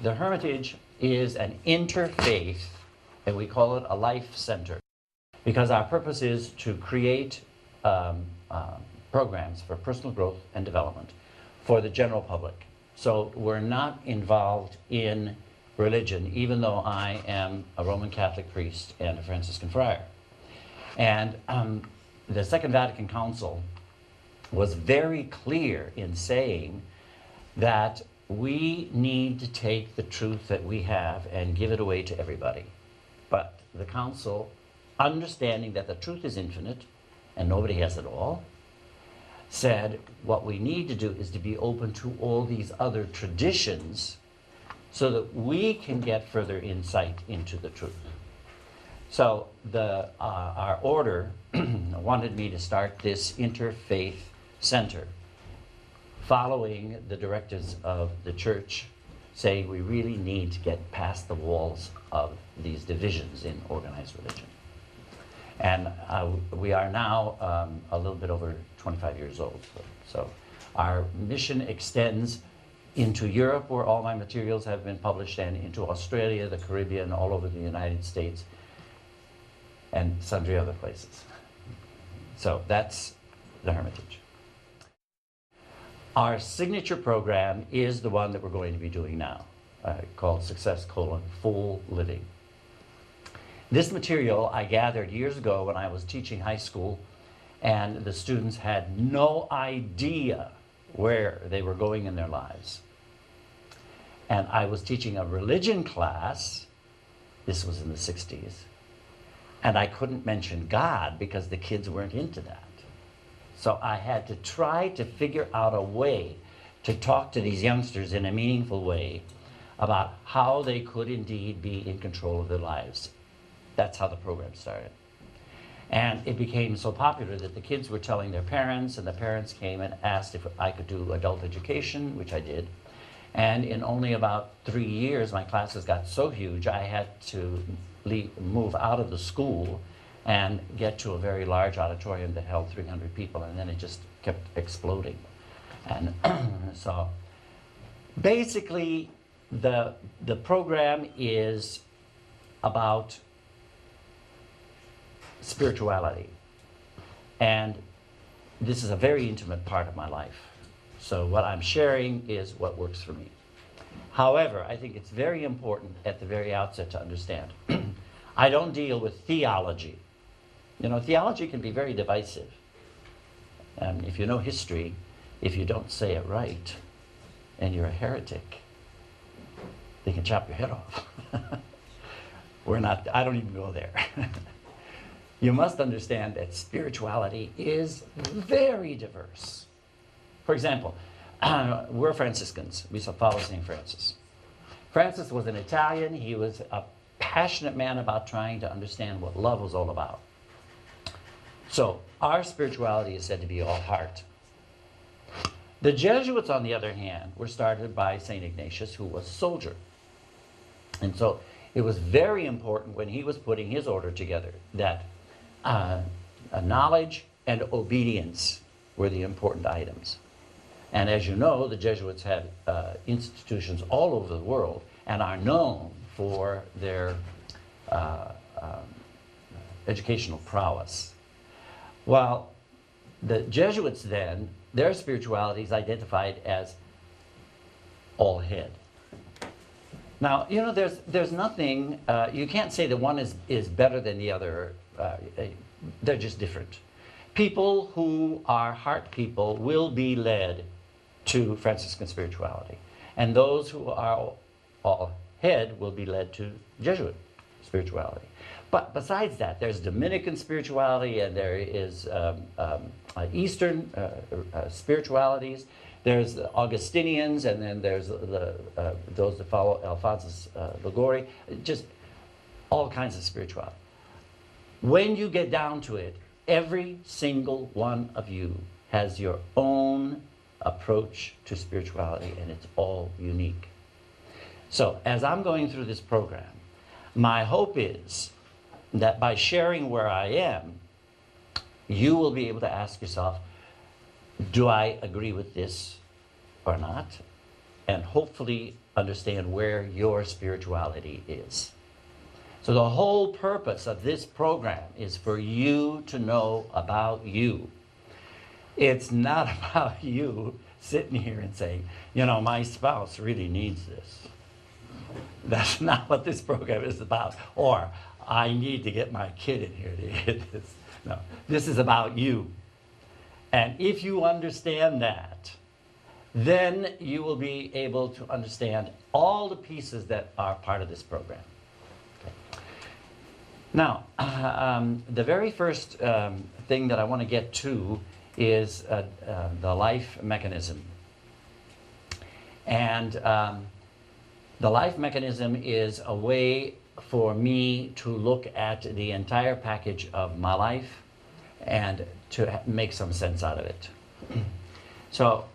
The Hermitage is an interfaith, and we call it a life center, because our purpose is to create programs for personal growth and development for the general public. So we're not involved in religion, even though I am a Roman Catholic priest and a Franciscan friar. And the Second Vatican Council was very clear in saying that we need to take the truth that we have and give it away to everybody. But the Council, understanding that the truth is infinite and nobody has it all, said what we need to do is to be open to all these other traditions so that we can get further insight into the truth. So our order wanted me to start this interfaith center, following the directives of the church, saying we really need to get past the walls of these divisions in organized religion. And we are now a little bit over 25 years old. So our mission extends into Europe, where all my materials have been published, and into Australia, the Caribbean, all over the United States, and sundry other places. So that's the Hermitage. Our signature program is the one that we're going to be doing now, called Success: Full Living. This material I gathered years ago when I was teaching high school, and the students had no idea where they were going in their lives. And I was teaching a religion class, this was in the 60s, and I couldn't mention God because the kids weren't into that. So I had to try to figure out a way to talk to these youngsters in a meaningful way about how they could indeed be in control of their lives. That's how the program started. And it became so popular that the kids were telling their parents, and the parents came and asked if I could do adult education, which I did. And in only about 3 years, my classes got so huge, I had to move out of the school and get to a very large auditorium that held 300 people, and then it just kept exploding. And so basically, the program is about spirituality. And this is a very intimate part of my life. So what I'm sharing is what works for me. However, I think it's very important at the very outset to understand, I don't deal with theology. You know, theology can be very divisive. And if you know history, if you don't say it right, and you're a heretic, they can chop your head off. I don't even go there. You must understand that spirituality is very diverse. For example, we're Franciscans. We follow St. Francis. Francis was an Italian. He was a passionate man about trying to understand what love was all about. So our spirituality is said to be all heart. The Jesuits, on the other hand, were started by St. Ignatius, who was a soldier. And so it was very important when he was putting his order together that knowledge and obedience were the important items. And as you know, the Jesuits had institutions all over the world and are known for their educational prowess. While the Jesuits then, their spirituality is identified as all head. Now, you know, there's nothing, you can't say that one is better than the other. They're just different. People who are heart people will be led to Franciscan spirituality. And those who are all head will be led to Jesuit spirituality. But besides that, there's Dominican spirituality, and there is Eastern spiritualities. There's the Augustinians, and then there's those that follow Alphonsus Liguori. Just all kinds of spirituality. When you get down to it, every single one of you has your own approach to spirituality, and it's all unique. So as I'm going through this program, my hope is that by sharing where I am, you will be able to ask yourself, do I agree with this or not? And hopefully understand where your spirituality is. So the whole purpose of this program is for you to know about you. It's not about you sitting here and saying, you know, my spouse really needs this. That's not what this program is about. Or, I need to get my kid in here to get this. No, this is about you. And if you understand that, then you will be able to understand all the pieces that are part of this program. Okay. Now, the very first thing that I want to get to is the life mechanism. And the life mechanism is a way for me to look at the entire package of my life and to make some sense out of it. So,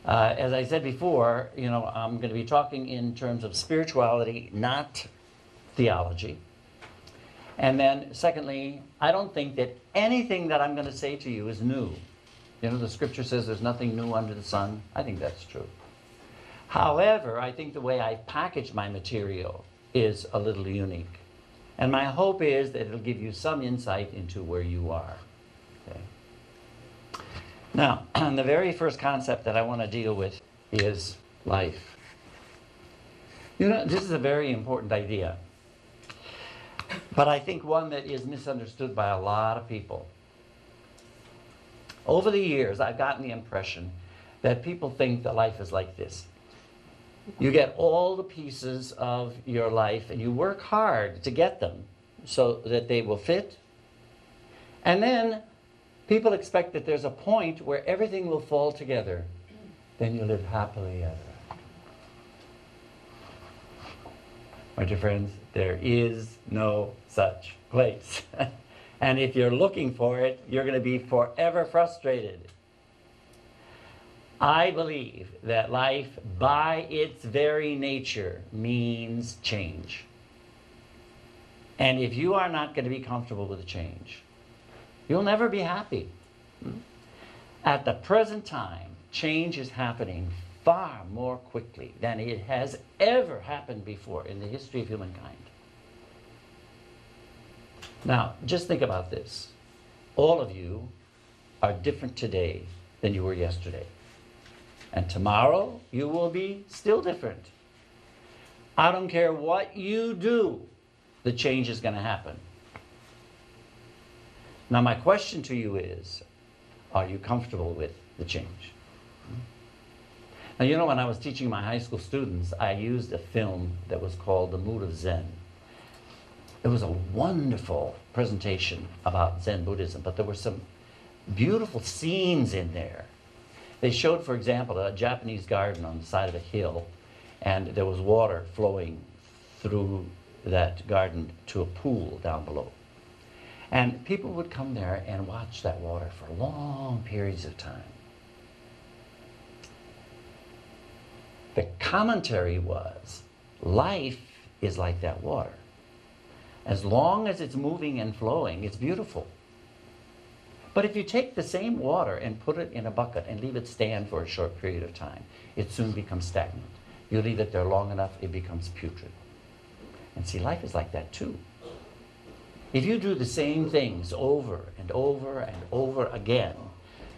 as I said before, you know, I'm going to be talking in terms of spirituality, not theology. And then, secondly, I don't think that anything that I'm going to say to you is new. You know, the scripture says there's nothing new under the sun. I think that's true. However, I think the way I package my material is a little unique. And my hope is that it'll give you some insight into where you are. Okay. Now, the very first concept that I want to deal with is life. You know, this is a very important idea, but I think one that is misunderstood by a lot of people. Over the years, I've gotten the impression that people think that life is like this. You get all the pieces of your life and you work hard to get them so that they will fit. And then people expect that there's a point where everything will fall together. Then you live happily ever after. My dear friends, there is no such place. And if you're looking for it, you're going to be forever frustrated. I believe that life, by its very nature, means change. And if you are not going to be comfortable with the change, you'll never be happy. At the present time, change is happening far more quickly than it has ever happened before in the history of humankind. Now, just think about this. All of you are different today than you were yesterday. And tomorrow, you will be still different. I don't care what you do, the change is going to happen. Now, my question to you is, are you comfortable with the change? Now, you know, when I was teaching my high school students, I used a film that was called The Mood of Zen. It was a wonderful presentation about Zen Buddhism, but there were some beautiful scenes in there. They showed, for example, a Japanese garden on the side of a hill, and there was water flowing through that garden to a pool down below. And people would come there and watch that water for long periods of time. The commentary was, life is like that water. As long as it's moving and flowing, it's beautiful. But if you take the same water and put it in a bucket and leave it stand for a short period of time, it soon becomes stagnant. You leave it there long enough, it becomes putrid. And see, life is like that too. If you do the same things over and over and over again,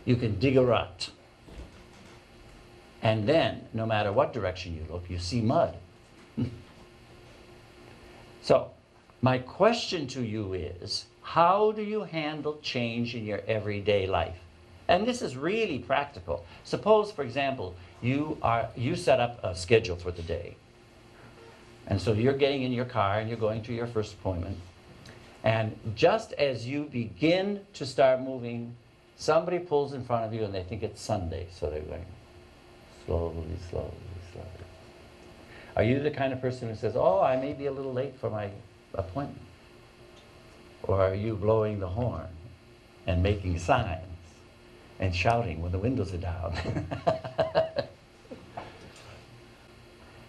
you can dig a rut. And then, no matter what direction you look, you see mud. So, my question to you is, how do you handle change in your everyday life? And this is really practical. Suppose, for example, you set up a schedule for the day. And so you're getting in your car and you're going to your first appointment. And just as you begin to start moving, somebody pulls in front of you and they think it's Sunday. So they're going slowly, slowly, slowly. Are you the kind of person who says, oh, I may be a little late for my appointment? Or are you blowing the horn and making signs and shouting when the windows are down?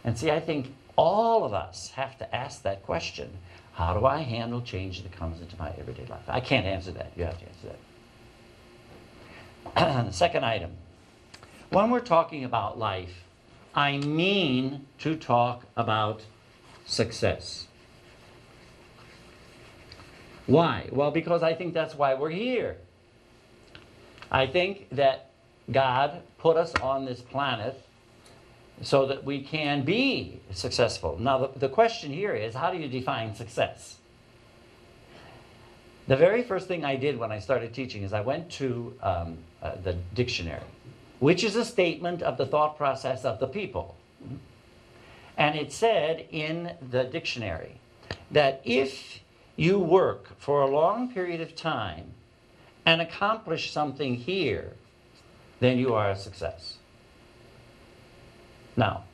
And see, I think all of us have to ask that question. How do I handle change that comes into my everyday life? I can't answer that. You have to answer that. The second item. When we're talking about life, I mean to talk about success. Why? Well, because I think that's why we're here. I think that God put us on this planet so that we can be successful. Now, the question here is, how do you define success? The very first thing I did when I started teaching is I went to the dictionary, which is a statement of the thought process of the people. And it said in the dictionary that if you work for a long period of time and accomplish something here, then you are a success. Now,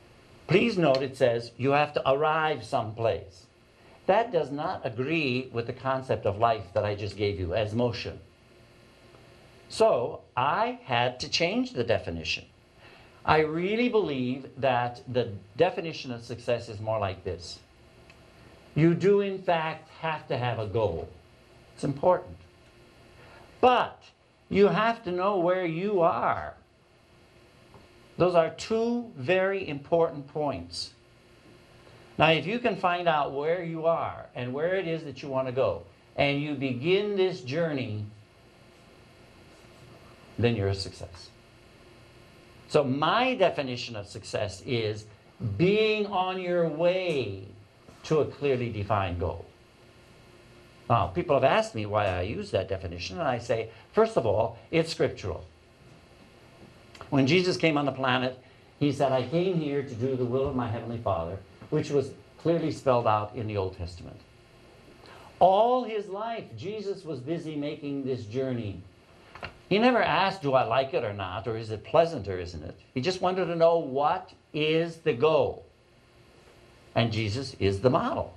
please note it says you have to arrive someplace. That does not agree with the concept of life that I just gave you as motion. So I had to change the definition. I really believe that the definition of success is more like this. You do, in fact, have to have a goal. It's important. But you have to know where you are. Those are two very important points. Now, if you can find out where you are and where it is that you want to go, and you begin this journey, then you're a success. So my definition of success is being on your way to a clearly defined goal. Now, people have asked me why I use that definition, and I say, first of all, it's scriptural. When Jesus came on the planet, he said, I came here to do the will of my Heavenly Father, which was clearly spelled out in the Old Testament. All his life, Jesus was busy making this journey. He never asked, do I like it or not, or is it pleasant or isn't it? He just wanted to know what is the goal. And Jesus is the model.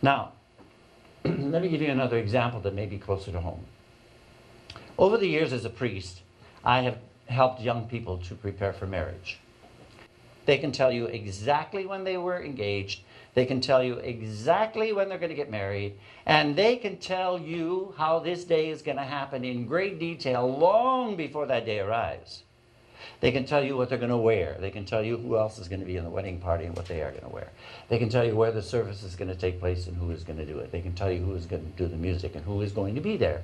Now, let me give you another example that may be closer to home. Over the years as a priest, I have helped young people to prepare for marriage. They can tell you exactly when they were engaged. They can tell you exactly when they're going to get married. And they can tell you how this day is going to happen in great detail long before that day arrives. They can tell you what they're going to wear. They can tell you who else is going to be in the wedding party and what they are going to wear. They can tell you where the service is going to take place and who is going to do it. They can tell you who is going to do the music and who is going to be there.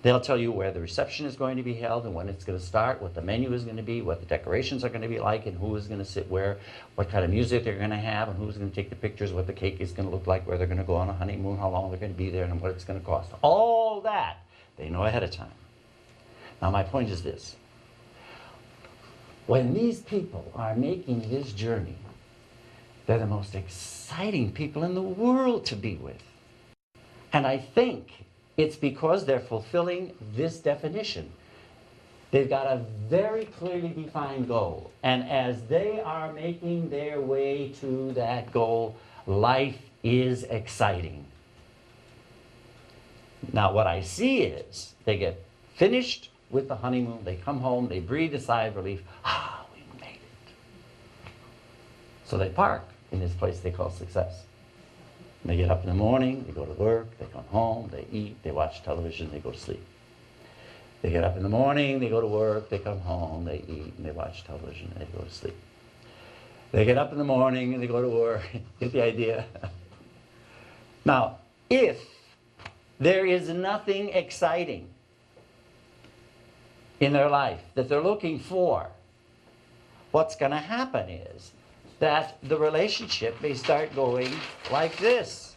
They'll tell you where the reception is going to be held and when it's going to start, what the menu is going to be, what the decorations are going to be like, and who is going to sit where, what kind of music they're going to have, and who's going to take the pictures, what the cake is going to look like, where they're going to go on a honeymoon, how long they're going to be there, and what it's going to cost. All that they know ahead of time. Now, my point is this. When these people are making this journey, they're the most exciting people in the world to be with. And I think it's because they're fulfilling this definition. They've got a very clearly defined goal. And as they are making their way to that goal, life is exciting. Now, what I see is they get finished with the honeymoon, they come home, they breathe a sigh of relief. Ah, we made it. So they park in this place they call success. They get up in the morning, they go to work, they come home, they eat, they watch television, they go to sleep. They get up in the morning, they go to work, they come home, they eat, and they watch television, and they go to sleep. They get up in the morning, and they go to work. Get the idea? Now, if there is nothing exciting in their life that they're looking for, what's going to happen is that the relationship may start going like this.